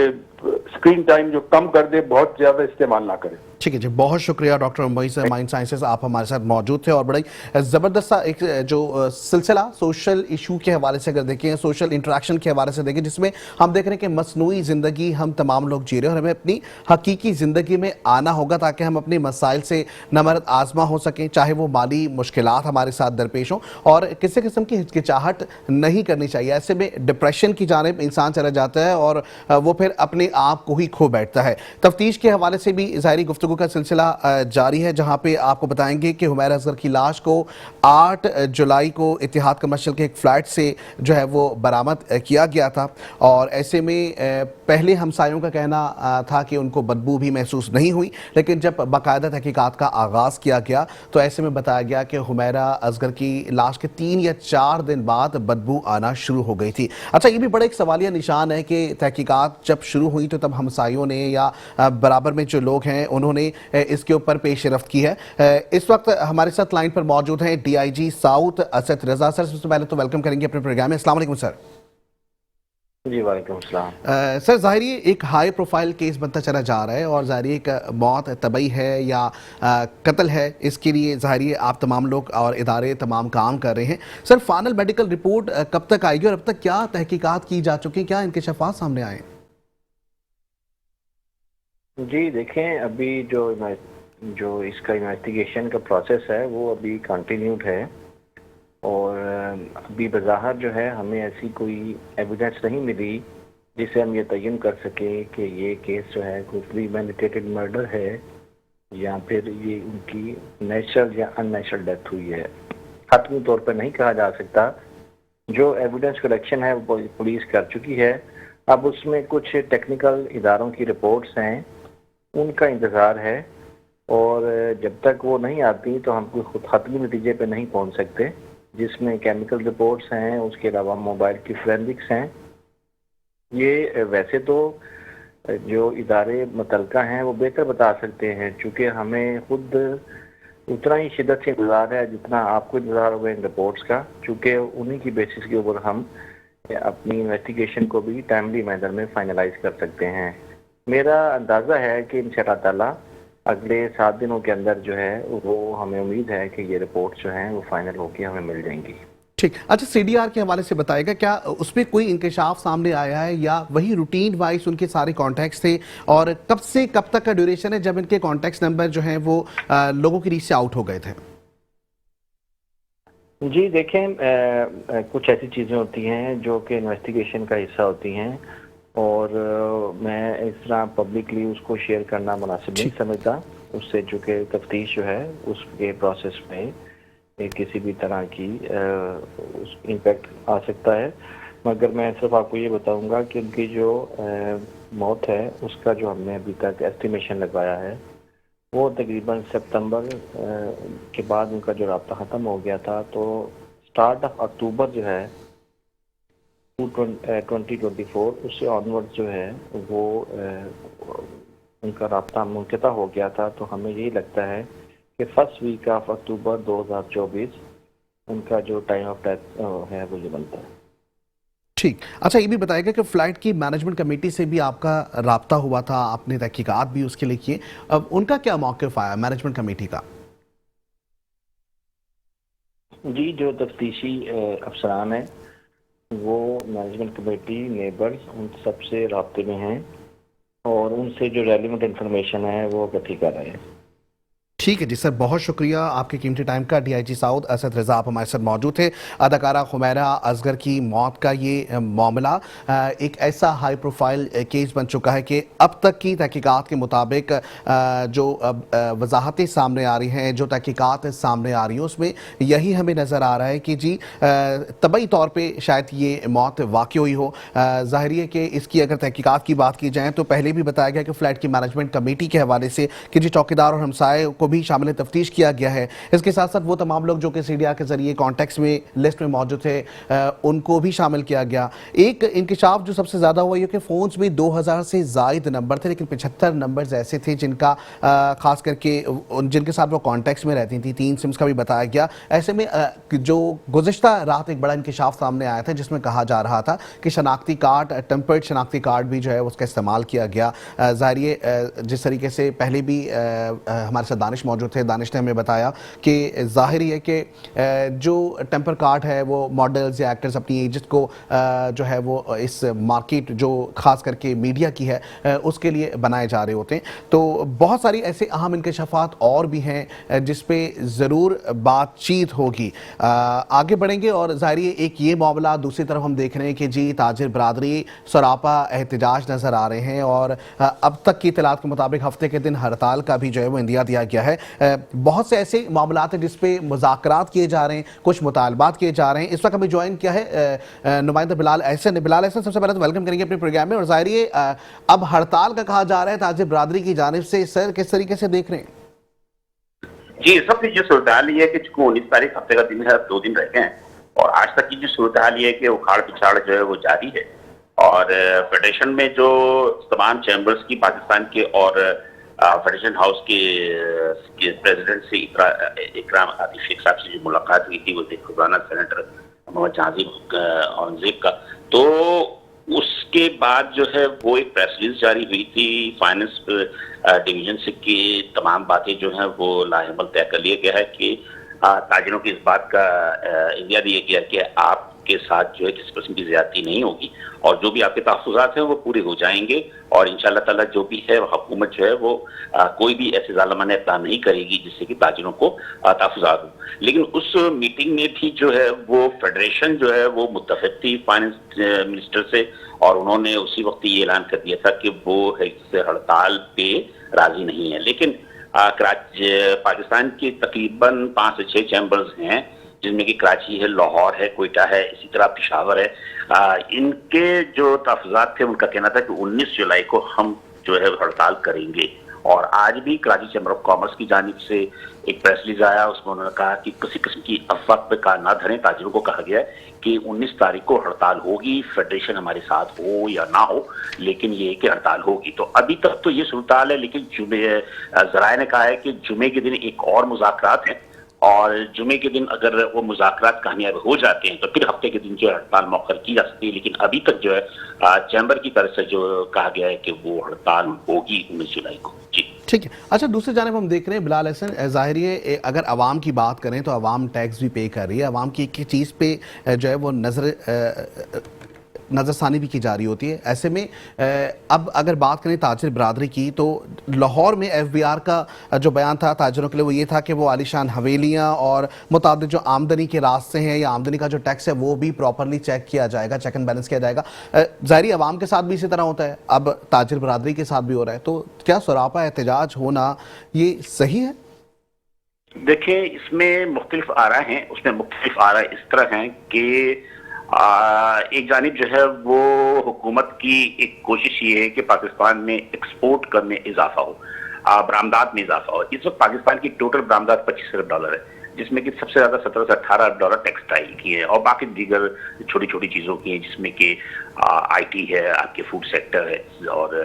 स्क्रीन टाइम जो कम कर दे, बहुत ज्यादा इस्तेमाल ना करें। ठीक है जी, बहुत शुक्रिया डॉक्टर मुंबई से माइंड साइंसेज, आप हमारे साथ मौजूद थे। और बड़ा ही ज़बरदस्त सा एक जो सिलसिला सोशल इशू के हवाले से अगर देखें, सोशल इंटरेक्शन के हवाले से देखें, जिसमें हम देख रहे हैं कि मसनूई ज़िंदगी हम तमाम लोग जी रहे हैं और हमें अपनी हकीकी ज़िंदगी में आना होगा ताकि हम अपने मसाइल से नमरद आजमा हो सकें, चाहे वो माली मुश्किलात हमारे साथ दरपेश हों, और किसी किस्म की हिचकिचाहट नहीं करनी चाहिए। ऐसे में डिप्रेशन की जानिब इंसान चला जाता है और वो फिर अपने आप को ही खो बैठता है। तफ्तीश के हवाले से भी ज़ाहिरी गुफ्तगू का सिलसिला जारी है, जहां पे आपको बताएंगे कि हुमैरा असगर की लाश को 8 जुलाई को इतिहाद कमर्शियल के एक फ्लैट से जो है वो बरामद किया गया था। और ऐसे में पहले हमसायों का कहना था कि उनको बदबू भी महसूस नहीं हुई, लेकिन जब बाकायदा तहकीकात का आगाज़ किया गया तो ऐसे में बताया गया कि हुमैरा असगर की लाश के 3 या 4 दिन बाद बदबू आना शुरू हो गई थी। अच्छा, ये भी बड़ा एक सवालिया निशान है कि तहकीकात जब शुरू हुई तो तब हमसायों ने या बराबर में जो लोग हैं उन्होंने इसके ऊपर पेशरफ्त की है। इस वक्त हमारे साथ लाइन पर मौजूद हैं DIG साउथ असद रजा सर। सबसे पहले तो वेलकम करेंगे अपने प्रोग्राम में। अस्सलाम वालेकुम सर। जी वालेकुम सलाम। सर, ज़ाहिर एक हाई प्रोफाइल केस बनता चला जा रहा है और ज़ाहिर एक मौत तबई है या कत्ल है, इसके लिए ज़ाहिर आप तमाम लोग और इदारे तमाम काम कर रहे हैं। सर, फाइनल मेडिकल रिपोर्ट कब तक आएगी और अब तक क्या तहकीकात की जा चुकी हैं, क्या इंकशाफात सामने आए? जी देखें, अभी जो इसका इन्वेस्टिगेशन का प्रोसेस है वो अभी कंटिन्यूड है और अभी बज़ाहिर जो है हमें ऐसी कोई एविडेंस नहीं मिली जिससे हम ये तयन कर सकें कि ये केस जो है कोई प्रीमेडिटेटेड मर्डर है या फिर ये उनकी नेचुरल या अननेचुरल डेथ हुई है। हतमी तौर पर नहीं कहा जा सकता। जो एविडेंस कलेक्शन है वो पुलिस कर चुकी है। अब उसमें कुछ टेक्निकल इदारों की रिपोर्ट्स हैं, उनका इंतज़ार है और जब तक वो नहीं आती तो हम कोई खुद हतमी नतीजे पे नहीं पहुंच सकते, जिसमें केमिकल रिपोर्ट्स हैं, उसके अलावा मोबाइल की फोरेंसिक्स हैं। ये वैसे तो जो इदारे मुतलका हैं वो बेहतर बता सकते हैं, चूँकि हमें खुद उतना ही शिद्दत से इंतज़ार है जितना आपको इंतज़ार होगा इन रिपोर्ट्स का, चूँकि उन्हीं की बेसिस के ऊपर हम अपनी इन्वेस्टिगेशन को भी टाइमली मैनर में फाइनलाइज कर सकते हैं। मेरा अंदाज़ा है कि इंशाअल्लाह ताला अगले 7 दिनों के अंदर जो है वो हमें उम्मीद है कि ये रिपोर्ट जो हैं वो फाइनल होकर हमें मिल जाएंगी। ठीक। अच्छा, CDR के हवाले से बताएगा, क्या उसमें कोई इंकशाफ सामने आया है या वही रूटीन वाइज उनके सारे कॉन्टैक्ट्स थे, और कब से कब तक का ड्यूरेशन है जब इनके कॉन्टैक्ट नंबर जो हैं वो लोगों की रीच से आउट हो गए थे? जी देखें, कुछ ऐसी चीज़ें होती हैं जो कि इन्वेस्टिगेशन का हिस्सा होती हैं और मैं इस तरह पब्लिकली उसको शेयर करना मुनासिब नहीं समझता। उससे चूँकि तफ्तीश जो है उसके प्रोसेस में किसी भी तरह की इम्पेक्ट आ सकता है, मगर मैं सिर्फ आपको ये बताऊंगा कि उनकी जो मौत है उसका जो हमने अभी तक एस्टिमेशन लगवाया है वो तकरीबन सितंबर के बाद उनका जो राब्ता ख़त्म हो गया था, तो स्टार्ट ऑफ अक्टूबर जो है 2024 उससे ऑनवर्ड जो है वो उनका राब्ता मुनक़ता हो गया था। तो हमें यही लगता है कि फर्स्ट वीक ऑफ अक्टूबर 2024 उनका जो टाइम ऑफ डेथ है वो ये बनता है। ठीक। अच्छा, ये भी बताएगा कि फ़्लाइट की मैनेजमेंट कमेटी से भी आपका राब्ता हुआ था, आपने तहकीकात भी उसके लिए किए, अब उनका क्या मौक़िफ़ आया मैनेजमेंट कमेटी का? जी, जो तफ्तीशी अफसरान हैं वो मैनेजमेंट कमेटी, नेबर्स, उन सबसे राब्ते में हैं और उनसे जो रेलिवेंट इंफॉर्मेशन है वो इकट्ठी कर रहे हैं। ठीक है जी सर, बहुत शुक्रिया आपके कीमती टाइम का। डीआईजी साउथ असद रजा आप हमारे साथ मौजूद थे। अदाकारा खुमैरा असगर की मौत का ये मामला एक ऐसा हाई प्रोफाइल केस बन चुका है कि अब तक की तहकीकात के मुताबिक जो वजाहतें सामने आ रही हैं, जो तहकीकात सामने आ रही हैं, उसमें यही हमें नज़र आ रहा है कि जी तबई तौर पर शायद ये मौत वाक़ई हुई हो। ज़ाहिर है कि इसकी अगर तहकीकात की बात की जाए तो पहले भी बताया गया कि फ़्लैट की मैनेजमेंट कमेटी के हवाले से कि जी चौकीदार और हमसाए को भी शामिल तफ्तीश किया गया है। इसके साथ साथ वो तमाम लोग जो कि सीडीआर के जरिए कॉन्टेक्स्ट में लिस्ट में मौजूद थे उनको भी शामिल किया गया। एक इंकशाफ जो सबसे ज़्यादा हुआ ये कि फ़ोन्स में 2000 से ज़ायद नंबर थे, लेकिन 75 नंबर्स ऐसे थे जिनका खास करके जिनके साथ वो कॉन्टेक्स्ट में रहती थी। 3 सिम्स का भी बताया गया। ऐसे में जो गुज़िश्ता रात एक बड़ा इंकशाफ सामने आया था जिसमें कहा जा रहा था कि शनाख्ती कार्ड, टेम्पर्ड शनाख्ती कार्ड भी जो है उसका इस्तेमाल किया गया। ज़ाहिर जिस तरीके से पहले भी हमारे साथ दानिश मौजूद थे, दानिश ने हमें बताया कि ज़ाहिर है कि जो टेम्पर कार्ड है वो मॉडल्स या एक्टर्स अपनी एजेस को जो है वो इस मार्केट जो ख़ास करके मीडिया की है उसके लिए बनाए जा रहे होते हैं। तो बहुत सारी ऐसे अहम इंकशाफात और भी हैं जिस पे ज़रूर बातचीत होगी। आगे बढ़ेंगे और ज़ाहिर है एक ये मामला, दूसरी तरफ हम देख रहे हैं कि जी ताजिर बरादरी सरापा एहतजाज नज़र आ रहे हैं और अब तक की इतलात के मुताबिक हफ्ते के दिन हड़ताल का भी जो है वो इंदिया दिया गया है। बहुत से ऐसे मामलात हैं जिस पे मुज़ाकरात किए जा रहे हैं, कुछ मुतालबात किए जा रहे हैं। इस वक्त हमें ज्वाइन किया है नुमाइंदा बिलाल एहसन। बिलाल एहसन, सबसे पहले तो वेलकम करेंगे अपने प्रोग्राम में। और ज़ाहिर है अब हड़ताल का कहा जा रहा है ताजिर बरादरी की जानिब से, सर किस तरीके से देख रहे हैं? जी, सबसे जो सूरत हाल ये है कि चूंकि 19 तारीख हफ्ते का दिन है, 2 दिन रह गए हैं और आज तक की जो सूरत हाल ये है कि उखाड़ पिछाड़ जो है वो जारी है। और फेडरेशन में जो तमाम चैम्बर्स की पाकिस्तान के और फेडरेशन हाउस के प्रेसिडेंट से इकराम आतिफ शेख साहब से जो मुलाकात हुई थी वो खुदाना सेनेटर मोहम्मद जहांगीर औरंगजेब का, तो उसके बाद जो है वो एक प्रेस रिलीज जारी हुई थी फाइनेंस डिवीजन से कि तमाम बातें जो हैं वो लाहेमल तय कर लिया गया है कि ताजिरों की इस बात का इंदिया दिया गया कि आपके साथ जो है किसी किस्म की ज्यादती नहीं होगी और जो भी आपके तहफ़्फ़ुज़ात हैं वो पूरे हो जाएंगे और इंशाअल्लाह ताला जो भी है हुकूमत जो है वो कोई भी ऐसे ज़ालिमाना इक़दाम नहीं करेगी जिससे कि ताजिरों को तहफ़्फ़ुज़ात हो। लेकिन उस मीटिंग में भी जो है वो फेडरेशन जो है वो मुत्तफ़िक़ थी फाइनेंस मिनिस्टर से और उन्होंने उसी वक्त ये ऐलान कर दिया था कि वो हड़ताल पे राजी नहीं है। लेकिन पाकिस्तान की तकरीबन 5 से 6 चैम्बर्स हैं जिनमें कि कराची है, लाहौर है, कोयटा है, इसी तरह पेशावर है। इनके जो तहफ़्फ़ुज़ात थे उनका कहना था कि 19 जुलाई को हम जो है हड़ताल करेंगे और आज भी कराची चैम्बर ऑफ कॉमर्स की जानिब से एक प्रेस रिलीज आया, उसमें उन्होंने कहा कि किसी किस्म की अफवाह पे कान ना धरें। ताजिरों को कहा गया है कि 19 तारीख को हड़ताल होगी, फेडरेशन हमारे साथ हो या ना हो, लेकिन ये कि हड़ताल होगी। तो अभी तक तो ये सूरत हाल है, लेकिन ज़राए ने कहा है कि जुमे के दिन एक और मुज़ाकरात हैं और जुमे के दिन अगर वो मुज़ाकरात कामयाब हो जाते हैं तो फिर हफ्ते के दिन जो है हड़ताल मौखर की जा सकती है। लेकिन अभी तक जो है चैम्बर की तरफ से जो कहा गया है कि वो हड़ताल होगी 19 जुलाई को। जी ठीक है। अच्छा, दूसरी जानिब हम देख रहे हैं बिलाल हसन, ज़ाहिर है अगर आवाम की बात करें तो आवाम टैक्स भी पे कर रही है, आवाम की एक चीज़ पे जो है वो नज़रसानी भी की जा रही होती है। ऐसे में अब अगर बात करें ताजिर बरादरी की तो लाहौर में FBR का जो बयान था ताजिरों के लिए वो ये था कि वो आलीशान हवेलियाँ और मुताबिक जो आमदनी के रास्ते हैं या आमदनी का जो टैक्स है वो भी प्रॉपरली चेक किया जाएगा, चेक एंड बैलेंस किया जाएगा। ज़ाहिर आवाम के साथ भी इसी तरह होता है, अब ताजिर बरादरी के साथ भी हो रहा है, तो क्या सरापा एहतजाज होना ये सही है? देखिए, इसमें मुख्तलिफ आरा हैं, उसमें मुख्तलिफ आरा इस तरह हैं कि एक जानिब जो है वो हुकूमत की एक कोशिश ये है कि पाकिस्तान में एक्सपोर्ट करने इजाफा हो, बरामदात में इजाफा हो। इस वक्त पाकिस्तान की टोटल बरामदात $25 अरब है, जिसमें कि सबसे ज्यादा 17 से 18 अरब डॉलर टेक्सटाइल की है और बाकी दीगर छोटी छोटी चीजों की है, जिसमें कि IT है, आपके फूड सेक्टर है और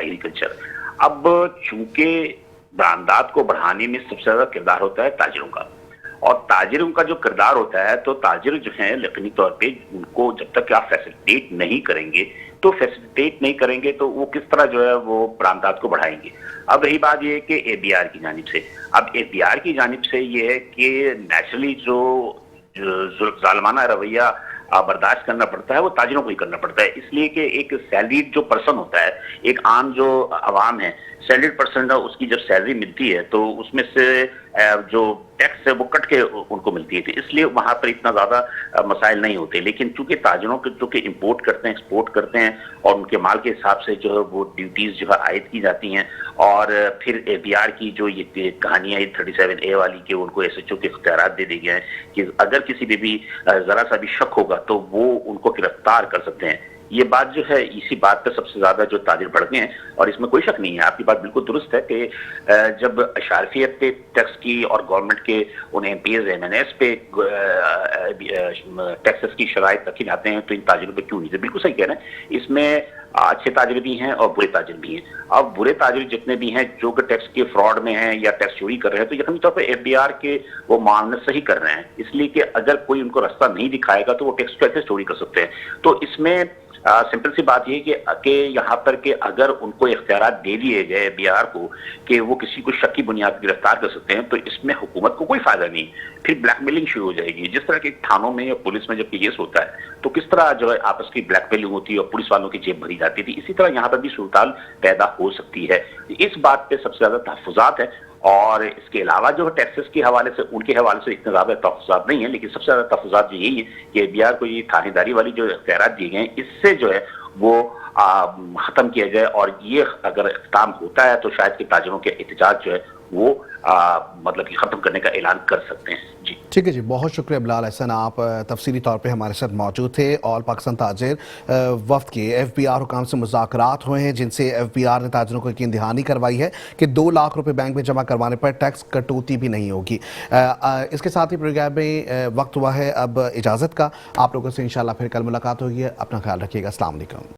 एग्रीकल्चर। अब चूंकि बरामदात को बढ़ाने में सबसे ज्यादा किरदार होता है ताजिरों का और ताजिरों का जो किरदार होता है तो ताजिर जो है यकीनी तौर पे उनको जब तक आप फैसिलिटेट नहीं करेंगे तो वो किस तरह जो है वो बरामदात को बढ़ाएंगे। अब रही बात ये है कि ABR की जानिब से, अब ABR की जानिब से ये है कि नेचुरली जो जालमाना रवैया बर्दाश्त करना पड़ता है, वो ताजिरों को ही करना पड़ता है। इसलिए कि एक सैलरीड जो पर्सन होता है, एक आम जो आवाम है, सैलरीड पर्सन है, उसकी जब सैलरी मिलती है तो उसमें से जो टैक्स है वो कट के उनको मिलती है, तो इसलिए वहां पर इतना ज्यादा मसाइल नहीं होते। लेकिन चूंकि ताजिरों के जो कि इंपोर्ट करते हैं, एक्सपोर्ट करते हैं, और उनके माल के हिसाब से जो है वो ड्यूटीज जो है आयद की जाती हैं, और फिर APR की जो ये कहानियां 37A वाली के उनको SHO के इख्तियारात दे दिए गए हैं कि अगर किसी पे भी जरा सा भी शक होगा तो वो उनको गिरफ्तार कर सकते हैं। ये बात जो है, इसी बात पे सबसे ज्यादा जो ताजिर भड़के हैं, और इसमें कोई शक नहीं है, आपकी बात बिल्कुल दुरुस्त है कि जब अशारफियत पे टैक्स की और गवर्नमेंट के उन MPs MNS पे टैक्सेस की शराइत रखे जाते हैं तो इन ताजिरों पे क्यों नहीं? बिल्कुल सही कह रहे हैं, इसमें अच्छे ताजिर भी हैं और बुरे ताजिर भी हैं। अब बुरे ताजिर जितने भी हैं जो कि टैक्स के फ्रॉड में हैं या टैक्स चोरी कर रहे हैं, तो यकीनी तौर पर FBR के वो मामले सही कर रहे हैं, इसलिए कि अगर कोई उनको रास्ता नहीं दिखाएगा तो वो टैक्स कैसे चोरी कर सकते हैं। तो इसमें सिंपल सी बात ये कि यहाँ पर के अगर उनको इख्तियारात दे दिए गए BR को कि वो किसी को शक की बुनियाद पर गिरफ्तार कर सकते हैं, तो इसमें हुकूमत को कोई फायदा नहीं, फिर ब्लैकमेलिंग शुरू हो जाएगी। जिस तरह के थानों में या पुलिस में जब केस होता है तो किस तरह जो है आपस की ब्लैकमेलिंग होती है और पुलिस वालों की जेब भरी जाती थी, इसी तरह यहाँ पर भी सूरत पैदा हो सकती है। इस बात पे सबसे ज्यादा तहफ़्फ़ुज़ात है, और इसके अलावा जो है टैक्सेस के हवाले से, उनके हवाले से इतने ज्यादा तहफ़्फ़ुज़ात नहीं है, लेकिन सबसे ज्यादा तहफ़्फ़ुज़ात जो यही है कि BR को ये थानेदारी वाली जो इख्तियारात दिए गए हैं, इससे जो है वो खत्म किया जाए, और ये अगर इख्तिताम होता है तो शायद कि ताजिरों के एहतजाज जो है वो मतलब कि खत्म करने का ऐलान कर सकते हैं। जी ठीक है जी, बहुत शुक्रिया बिलाल अहसन, आप तफसीली तौर पे हमारे साथ मौजूद थे। और पाकिस्तान ताजिर वफ्द के FBR हुकाम से मुज़ाकरात हुए हैं, जिनसे FBR ने ताजिरों को यकीन दहानी करवाई है कि 2 लाख रुपए बैंक में जमा करवाने पर टैक्स कटौती भी नहीं होगी। इसके साथ ही प्रोग्राम में वक्त हुआ है अब इजाज़त का। आप लोगों से इंशाल्लाह फिर कल मुलाकात होगी। अपना ख्याल रखिएगा। अस्सलाम वालेकुम।